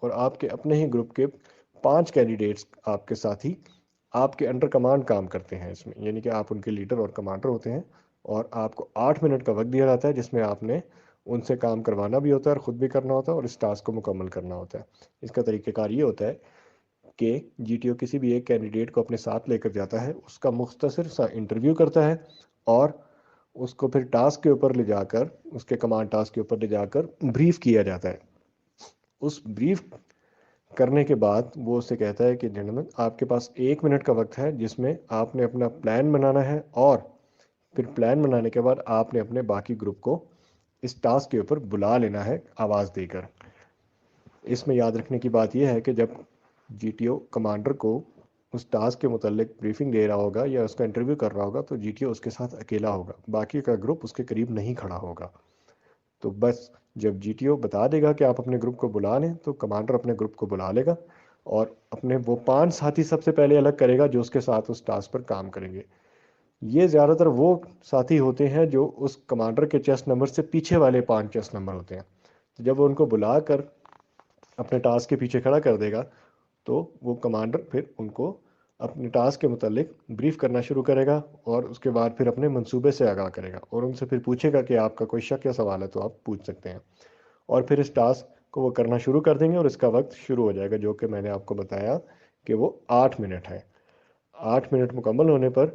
اور آپ کے اپنے ہی گروپ کے 5 کینڈیڈیٹس آپ کے ساتھی آپ کے انڈر کمانڈ کام کرتے ہیں اس میں، یعنی کہ آپ ان کے لیڈر اور کمانڈر ہوتے ہیں، اور آپ کو 8 منٹ کا وقت دیا جاتا ہے جس میں آپ نے ان سے کام کروانا بھی ہوتا ہے اور خود بھی کرنا ہوتا ہے اور اس ٹاسک کو مکمل کرنا ہوتا ہے۔ اس کا طریقہ کار یہ ہوتا ہے کہ جی ٹی او کسی بھی ایک کینڈیڈیٹ کو اپنے ساتھ لے کر جاتا ہے، اس کا مختصر سا انٹرویو کرتا ہے، اور اس کو پھر ٹاسک کے اوپر لے جا کر، اس کے کمانڈ ٹاسک کے اوپر لے جا کر بریف کیا جاتا ہے۔ اس بریف کرنے کے بعد وہ اسے کہتا ہے کہ جنٹلمین آپ کے پاس 1 منٹ کا وقت ہے جس میں آپ نے اپنا پلان بنانا ہے، اور پھر پلان بنانے کے بعد آپ نے اپنے باقی گروپ کو اس ٹاسک کے اوپر بلا لینا ہے آواز دے کر۔ اس میں یاد رکھنے کی بات یہ ہے کہ جب جی ٹی او کمانڈر کو اس ٹاسک کے متعلق بریفنگ دے رہا ہوگا یا اس کا انٹرویو کر رہا ہوگا تو جی ٹی او اس کے ساتھ اکیلا ہوگا، باقی کا گروپ اس کے قریب نہیں کھڑا ہوگا۔ تو بس جب جی ٹی او بتا دے گا کہ آپ اپنے گروپ کو بلا لیں تو کمانڈر اپنے گروپ کو بلا لے گا، اور اپنے وہ 5 ساتھی سب سے پہلے الگ کرے گا جو اس کے ساتھ اس ٹاسک پر کام کریں گے۔ یہ زیادہ تر وہ ساتھی ہوتے ہیں جو اس کمانڈر کے چیسٹ نمبر سے پیچھے والے 5 چیسٹ نمبر ہوتے ہیں۔ تو جب وہ ان کو بلا کر اپنے ٹاسک کے پیچھے کھڑا کر دے گا تو وہ کمانڈر پھر ان کو اپنے ٹاسک کے متعلق بریف کرنا شروع کرے گا، اور اس کے بعد پھر اپنے منصوبے سے آگاہ کرے گا اور ان سے پھر پوچھے گا کہ آپ کا کوئی شک یا سوال ہے تو آپ پوچھ سکتے ہیں، اور پھر اس ٹاسک کو وہ کرنا شروع کر دیں گے، اور اس کا وقت شروع ہو جائے گا جو کہ میں نے آپ کو بتایا کہ وہ 8 منٹ ہے۔ 8 منٹ مکمل ہونے پر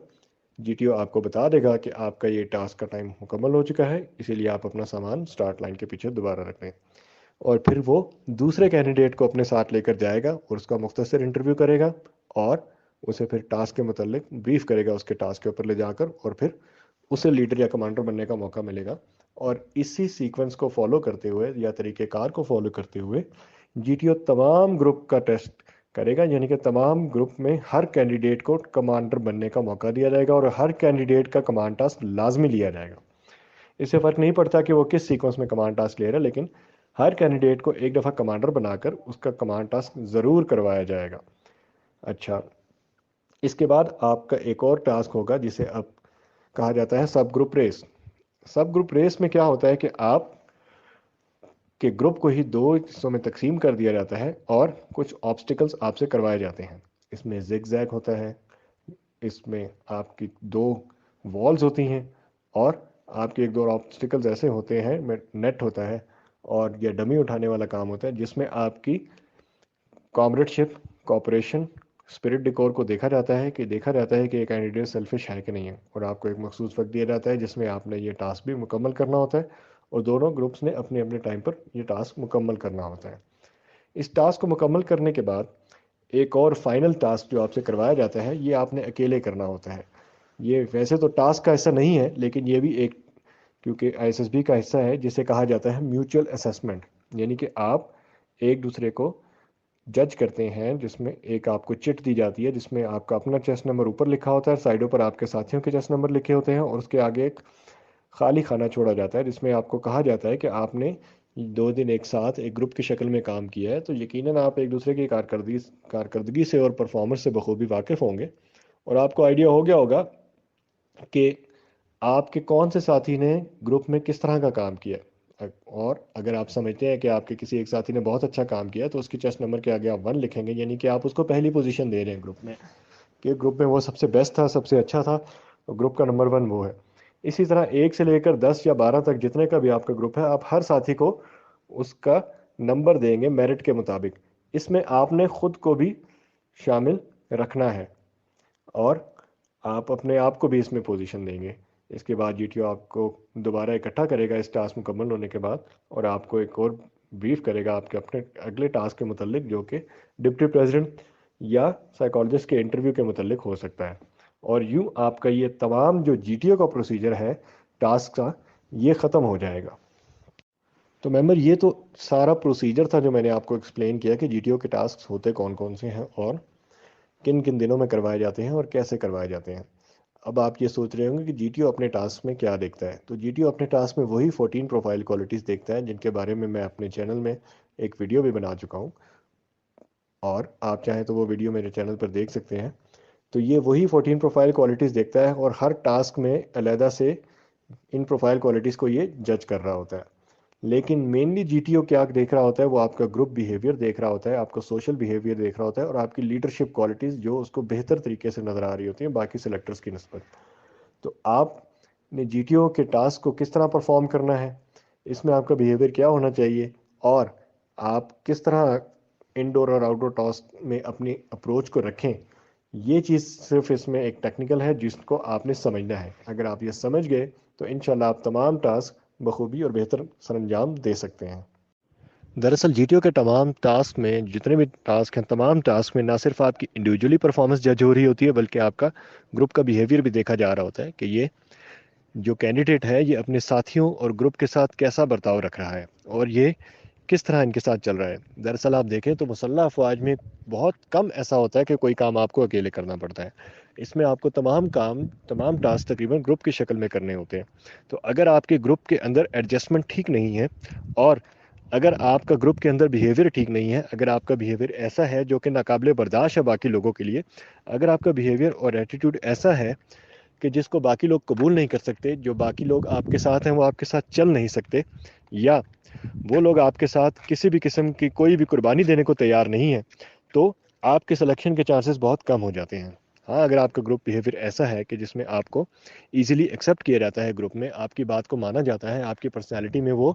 جی ٹی او آپ کو بتا دے گا کہ آپ کا یہ ٹاسک کا ٹائم مکمل ہو چکا ہے، اسی لیے آپ اپنا سامان سٹارٹ لائن کے پیچھے دوبارہ رکھ دیں، اور پھر وہ دوسرے کینڈیڈیٹ کو اپنے ساتھ لے کر جائے گا اور اس کا مختصر انٹرویو کرے گا، اور اسے پھر ٹاسک کے متعلق بریف کرے گا اس کے ٹاسک کے اوپر لے جا کر، اور پھر اسے لیڈر یا کمانڈر بننے کا موقع ملے گا۔ اور اسی سیکوینس کو فالو کرتے ہوئے یا طریقہ کار کو فالو کرتے ہوئے جی ٹی او تمام گروپ کا ٹیسٹ کرے گا، یعنی کہ تمام گروپ میں ہر کینڈیڈیٹ کو کمانڈر بننے کا موقع دیا جائے گا، اور ہر کینڈیڈیٹ کا کمانڈ ٹاسک لازمی لیا جائے گا۔ اس سے فرق نہیں پڑتا کہ وہ کس سیکوینس میں کمانڈ ٹاسک لے رہا ہے، لیکن ہر کینڈیڈیٹ کو ایک دفعہ کمانڈر بنا کر اس کا کمانڈ ٹاسک ضرور کروایا جائے گا۔ اچھا، اس کے بعد آپ کا ایک اور ٹاسک ہوگا جسے اب کہا جاتا ہے سب گروپ ریس۔ سب گروپ ریس میں کیا ہوتا ہے کہ آپ کے گروپ کو ہی 2 حصوں میں تقسیم کر دیا جاتا ہے، اور کچھ آبسٹیکلز آپ سے کروائے جاتے ہیں۔ اس میں زگ زیگ ہوتا ہے، اس میں آپ کی 2 والز ہوتی ہیں، اور آپ کے 1-2 آبسٹیکلز ایسے ہوتے ہیں، نیٹ ہوتا ہے اور یہ ڈمی اٹھانے والا کام ہوتا ہے جس میں آپ کی کامریڈ شپ، کوپریشن، اسپرٹ ڈیکور کو دیکھا جاتا ہے کہ یہ کینڈیڈیٹ سیلفش ہے کہ نہیں ہے، اور آپ کو ایک مخصوص وقت دیا جاتا ہے جس میں آپ نے یہ ٹاسک بھی مکمل کرنا ہوتا ہے، اور دونوں گروپس نے اپنے اپنے ٹائم پر یہ ٹاسک مکمل کرنا ہوتا ہے۔ اس ٹاسک کو مکمل کرنے کے بعد ایک اور فائنل ٹاسک جو آپ سے کروایا جاتا ہے یہ آپ نے اکیلے کرنا ہوتا ہے۔ یہ ویسے تو ٹاسک کا حصہ نہیں ہے، لیکن یہ بھی ایک، کیونکہ آئی ایس ایس بی کا حصہ ہے، جسے کہا جاتا ہے میوچل اسیسمنٹ، یعنی کہ آپ ایک دوسرے کو جج کرتے ہیں، جس میں ایک آپ کو چٹ دی جاتی ہے جس میں آپ کا اپنا چیسٹ نمبر اوپر لکھا ہوتا ہے، سائڈوں پر آپ کے ساتھیوں کے چیسٹ نمبر لکھے ہوتے ہیں، اور اس کے آگے ایک خالی خانہ چھوڑا جاتا ہے جس میں آپ کو کہا جاتا ہے کہ آپ نے 2 دن ایک ساتھ ایک گروپ کی شکل میں کام کیا ہے، تو یقیناً آپ ایک دوسرے کی کارکردگی سے اور پرفارمنس سے بخوبی واقف ہوں گے، اور آپ کو آئیڈیا ہو گیا ہوگا کہ آپ کے کون سے ساتھی نے گروپ میں کس طرح کا کام کیا، اور اگر آپ سمجھتے ہیں کہ آپ کے کسی ایک ساتھی نے بہت اچھا کام کیا تو اس کی چیسٹ نمبر کے آگے آپ 1 لکھیں گے، یعنی کہ آپ اس کو پہلی پوزیشن دے رہے ہیں گروپ میں، کہ گروپ میں وہ سب سے بیسٹ تھا، سب سے اچھا تھا، تو گروپ کا نمبر 1 وہ ہے۔ اسی طرح 1 سے لے کر 10 یا 12 تک جتنے کا بھی آپ کا گروپ ہے، آپ ہر ساتھی کو اس کا نمبر دیں گے میرٹ کے مطابق۔ اس میں آپ نے خود کو بھی شامل رکھنا ہے، اور آپ اپنے آپ کو بھی اس میں پوزیشن دیں گے۔ اس کے بعد جی ٹی او آپ کو دوبارہ اکٹھا کرے گا اس ٹاسک مکمل ہونے کے بعد، اور آپ کو ایک اور بریف کرے گا آپ کے اپنے اگلے ٹاسک کے متعلق، جو کہ ڈپٹی پریزیڈنٹ یا سائیکالوجسٹ کے انٹرویو کے متعلق ہو سکتا ہے۔ اور یوں آپ کا یہ تمام جو جی ٹی او کا پروسیجر ہے ٹاسک کا، یہ ختم ہو جائے گا۔ تو ممبر، یہ تو سارا پروسیجر تھا جو میں نے آپ کو ایکسپلین کیا کہ جی ٹی او کے ٹاسک ہوتے کون کون سے ہیں، اور کن کن دنوں میں کروائے جاتے ہیں، اور کیسے کروائے جاتے ہیں۔ اب آپ یہ سوچ رہے ہوں گے کہ جی ٹی او اپنے ٹاسک میں کیا دیکھتا ہے، تو جی ٹی او اپنے ٹاسک میں وہی 14 پروفائل کوالٹیز دیکھتا ہے جن کے بارے میں اپنے چینل میں ایک ویڈیو بھی بنا چکا ہوں، اور آپ چاہیں تو وہ ویڈیو میرے چینل پر دیکھ سکتے ہیں۔ تو یہ وہی 14 پروفائل کوالٹیز دیکھتا ہے، اور ہر ٹاسک میں علیحدہ سے ان پروفائل کوالٹیز کو یہ جج کر رہا ہوتا ہے۔ لیکن مینلی جی ٹی او کیا دیکھ رہا ہوتا ہے، وہ آپ کا گروپ بیہیویئر دیکھ رہا ہوتا ہے، آپ کا سوشل بیہیویئر دیکھ رہا ہوتا ہے، اور آپ کی لیڈرشپ کوالٹیز جو اس کو بہتر طریقے سے نظر آ رہی ہوتی ہیں باقی سلیکٹرز کی نسبت۔ تو آپ نے جی ٹی او کے ٹاسک کو کس طرح پرفارم کرنا ہے، اس میں آپ کا بیہیویئر کیا ہونا چاہیے، اور آپ کس طرح انڈور اور آؤٹ ڈور ٹاسک میں اپنی اپروچ کو رکھیں، یہ چیز صرف اس میں ایک ٹیکنیکل ہے جس کو آپ نے سمجھنا ہے۔ اگر آپ یہ سمجھ گئے تو انشاءاللہ آپ تمام ٹاسک بخوبی اور بہتر سر انجام دے سکتے ہیں۔ دراصل جی ٹی او کے تمام ٹاسک میں، جتنے بھی ٹاسک ہیں، تمام ٹاسک میں نہ صرف آپ کی انڈیویجولی پرفارمنس جج ہو رہی ہوتی ہے، بلکہ آپ کا گروپ کا بیہیویئر بھی دیکھا جا رہا ہوتا ہے کہ یہ جو کینڈیڈیٹ ہے یہ اپنے ساتھیوں اور گروپ کے ساتھ کیسا برتاؤ رکھ رہا ہے، اور یہ کس طرح ان کے ساتھ چل رہا ہے۔ دراصل آپ دیکھیں تو مسلح افواج میں بہت کم ایسا ہوتا ہے کہ کوئی کام آپ کو اکیلے کرنا پڑتا ہے، اس میں آپ کو تمام ٹاسک تقریباً گروپ کی شکل میں کرنے ہوتے ہیں۔ تو اگر آپ کے گروپ کے اندر ایڈجسٹمنٹ ٹھیک نہیں ہے، اور اگر آپ کا گروپ کے اندر بیہیویئر ٹھیک نہیں ہے، اگر آپ کا بیہیویئر ایسا ہے جو کہ ناقابل برداشت ہے باقی لوگوں کے لیے، اگر آپ کا بیہیویئر اور ایٹیٹیوڈ ایسا ہے کہ جس کو باقی لوگ قبول نہیں کر سکتے، جو باقی لوگ آپ کے ساتھ ہیں وہ آپ کے ساتھ چل نہیں سکتے، یا وہ لوگ آپ کے ساتھ کسی بھی قسم کی کوئی بھی قربانی دینے کو تیار نہیں ہے، تو آپ کے سلیکشن کے چانسز بہت کم ہو جاتے ہیں۔ ہاں، اگر آپ کا گروپ بیہیویئر ایسا ہے کہ جس میں آپ کو ایزیلی ایکسیپٹ کیا جاتا ہے، گروپ میں آپ کی بات کو مانا جاتا ہے، آپ کی پرسنالٹی میں وہ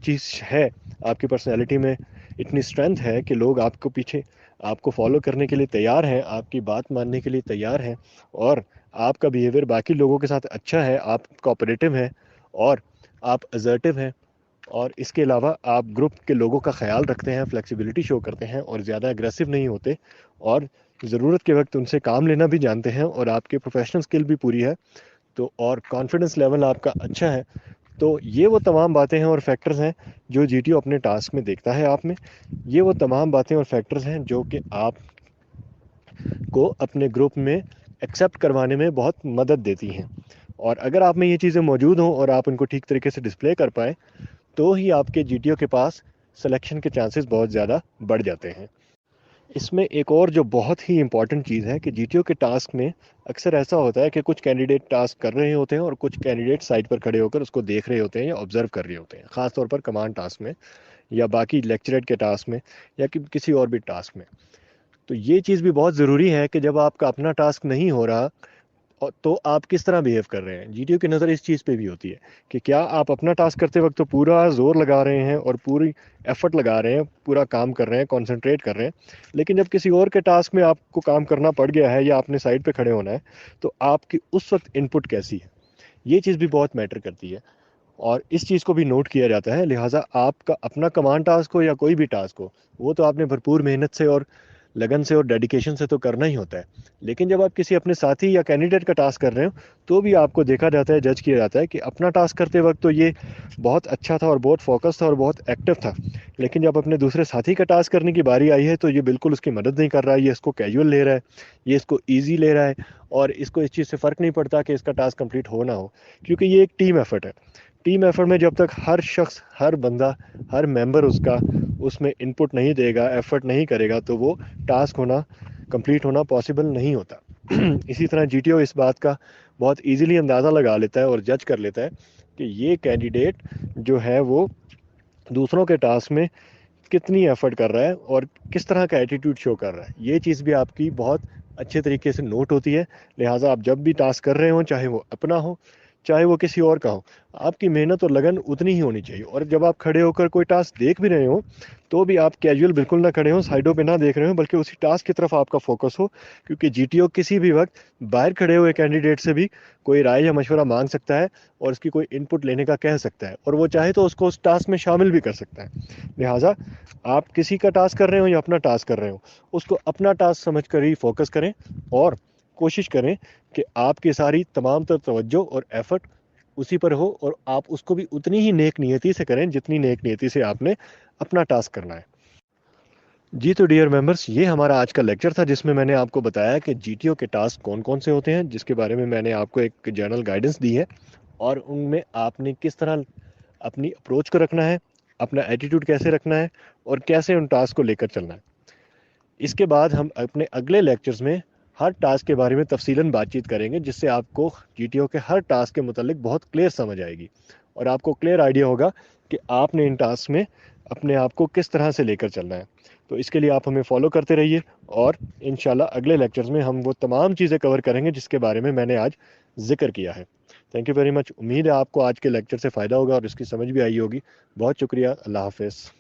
چیز ہے، آپ کی پرسنالٹی میں اتنی اسٹرینتھ ہے کہ لوگ آپ کو پیچھے آپ کو فالو کرنے کے لیے تیار ہیں، آپ کی بات ماننے کے لیے تیار ہیں، اور آپ کا بیہیویئر باقی لوگوں کے ساتھ اچھا ہے، آپ کوآپریٹو ہیں، اور آپ اسرٹیو ہیں، اور اس کے علاوہ آپ گروپ کے لوگوں کا خیال رکھتے ہیں، فلیکسیبلٹی شو کرتے ہیں، اور زیادہ اگریسو نہیں ہوتے، اور ضرورت کے وقت ان سے کام لینا بھی جانتے ہیں، اور آپ کی پروفیشنل سکل بھی پوری ہے، تو اور کانفیڈنس لیول آپ کا اچھا ہے، تو یہ وہ تمام باتیں ہیں اور فیکٹرز ہیں جو جی ٹی او اپنے ٹاسک میں دیکھتا ہے آپ میں۔ یہ وہ تمام باتیں اور فیکٹرز ہیں جو کہ آپ کو اپنے گروپ میں ایکسیپٹ کروانے میں بہت مدد دیتی ہیں، اور اگر آپ میں یہ چیزیں موجود ہوں اور آپ ان کو ٹھیک طریقے سے ڈسپلے کر پائیں تو ہی آپ کے جی ٹی او کے پاس سلیکشن کے چانسز بہت زیادہ بڑھ جاتے ہیں۔ اس میں ایک اور جو بہت ہی امپورٹنٹ چیز ہے کہ جی ٹی او کے ٹاسک میں اکثر ایسا ہوتا ہے کہ کچھ کینڈیڈیٹ ٹاسک کر رہے ہوتے ہیں اور کچھ کینڈیڈیٹ سائٹ پر کھڑے ہو کر اس کو دیکھ رہے ہوتے ہیں یا آبزرو کر رہے ہوتے ہیں، خاص طور پر کمانڈ ٹاسک میں، یا باقی لیکچریٹ کے ٹاسک میں، یا کسی اور بھی ٹاسک میں۔ تو یہ چیز بھی بہت ضروری ہے کہ جب آپ کا اپنا ٹاسک نہیں ہو رہا تو آپ کس طرح بیہیو کر رہے ہیں۔ جی ٹی او کی نظر اس چیز پہ بھی ہوتی ہے کہ کیا آپ اپنا ٹاسک کرتے وقت تو پورا زور لگا رہے ہیں اور پوری ایفرٹ لگا رہے ہیں، پورا کام کر رہے ہیں، کانسنٹریٹ کر رہے ہیں، لیکن جب کسی اور کے ٹاسک میں آپ کو کام کرنا پڑ گیا ہے یا آپ نے سائڈ پہ کھڑے ہونا ہے تو آپ کی اس وقت ان پٹ کیسی ہے، یہ چیز بھی بہت میٹر کرتی ہے، اور اس چیز کو بھی نوٹ کیا جاتا ہے۔ لہٰذا آپ کا اپنا کمانڈ ٹاسک ہو یا کوئی بھی ٹاسک ہو، وہ تو آپ نے بھرپور محنت سے اور لگن سے اور ڈیڈیکیشن سے تو کرنا ہی ہوتا ہے، لیکن جب آپ کسی اپنے ساتھی یا کینڈیڈیٹ کا ٹاسک کر رہے ہو تو بھی آپ کو دیکھا جاتا ہے، جج کیا جاتا ہے کہ اپنا ٹاسک کرتے وقت تو یہ بہت اچھا تھا اور بہت فوکس تھا اور بہت ایکٹیو تھا، لیکن جب اپنے دوسرے ساتھی کا ٹاسک کرنے کی باری آئی ہے تو یہ بالکل اس کی مدد نہیں کر رہا ہے، یہ اس کو کیجول لے رہا ہے، یہ اس کو ایزی لے رہا ہے، اور اس کو اس چیز سے فرق نہیں پڑتا کہ اس کا ٹاسک کمپلیٹ ہو نہ ہو، کیونکہ یہ ایک ٹیم ایفرٹ ہے۔ ٹیم ایفرٹ میں جب تک ہر شخص، ہر بندہ، ہر ممبر اس میں ان پٹ نہیں دے گا، ایفرٹ نہیں کرے گا، تو وہ ٹاسک کمپلیٹ ہونا پاسبل نہیں ہوتا۔ اسی طرح جی ٹی او اس بات کا بہت ایزیلی اندازہ لگا لیتا ہے اور جج کر لیتا ہے کہ یہ کینڈیڈیٹ جو ہے وہ دوسروں کے ٹاسک میں کتنی ایفرٹ کر رہا ہے اور کس طرح کا ایٹیٹیوڈ شو کر رہا ہے۔ یہ چیز بھی آپ کی بہت اچھے طریقے سے نوٹ ہوتی ہے، لہٰذا آپ جب بھی ٹاسک کر رہے ہوں، چاہے وہ اپنا ہو چاہے وہ کسی اور کا ہو، آپ کی محنت اور لگن اتنی ہی ہونی چاہیے، اور جب آپ کھڑے ہو کر کوئی ٹاسک دیکھ بھی رہے ہوں تو بھی آپ کیجول بالکل نہ کھڑے ہوں، سائڈوں پہ نہ دیکھ رہے ہوں، بلکہ اسی ٹاسک کی طرف آپ کا فوکس ہو، کیونکہ جی ٹی او کسی بھی وقت باہر کھڑے ہوئے کینڈیڈیٹ سے بھی کوئی رائے یا مشورہ مانگ سکتا ہے اور اس کی کوئی ان پٹ لینے کا کہہ سکتا ہے، اور وہ چاہے تو اس کو اس ٹاسک میں شامل بھی کر سکتا ہے۔ لہٰذا آپ کسی کا ٹاسک کر رہے ہوں یا اپنا ٹاسک کر رہے ہوں، اس کو اپنا ٹاسک سمجھ کر ہی فوکس کریں، اور کوشش کریں کہ آپ کی ساری تمام تر توجہ اور ایفرٹ اسی پر ہو، اور آپ اس کو بھی اتنی ہی نیک نیتی سے کریں جتنی نیک نیتی سے آپ نے اپنا ٹاسک کرنا ہے۔ جی تو ڈیئر ممبرس، یہ ہمارا آج کا لیکچر تھا جس میں میں نے آپ کو بتایا کہ جی ٹی او کے ٹاسک کون کون سے ہوتے ہیں، جس کے بارے میں میں نے آپ کو ایک جنرل گائیڈنس دی ہے، اور ان میں آپ نے کس طرح اپنی اپروچ کو رکھنا ہے، اپنا ایٹیٹیوڈ کیسے رکھنا ہے، اور کیسے ان ٹاسک کو لے کر چلنا ہے۔ اس کے بعد ہم اپنے اگلے لیکچرز میں ہر ٹاسک کے بارے میں تفصیلاً بات چیت کریں گے، جس سے آپ کو GTO کے ہر ٹاسک کے متعلق بہت کلیئر سمجھ آئے گی، اور آپ کو کلیئر آئیڈیا ہوگا کہ آپ نے ان ٹاسک میں اپنے آپ کو کس طرح سے لے کر چلنا ہے۔ تو اس کے لیے آپ ہمیں فالو کرتے رہیے، اور انشاءاللہ اگلے لیکچرز میں ہم وہ تمام چیزیں کور کریں گے جس کے بارے میں نے آج ذکر کیا ہے۔ Thank you very much. امید ہے آپ کو آج کے لیکچر سے فائدہ ہوگا اور اس کی سمجھ بھی آئی ہوگی۔ بہت شکریہ۔ اللہ حافظ۔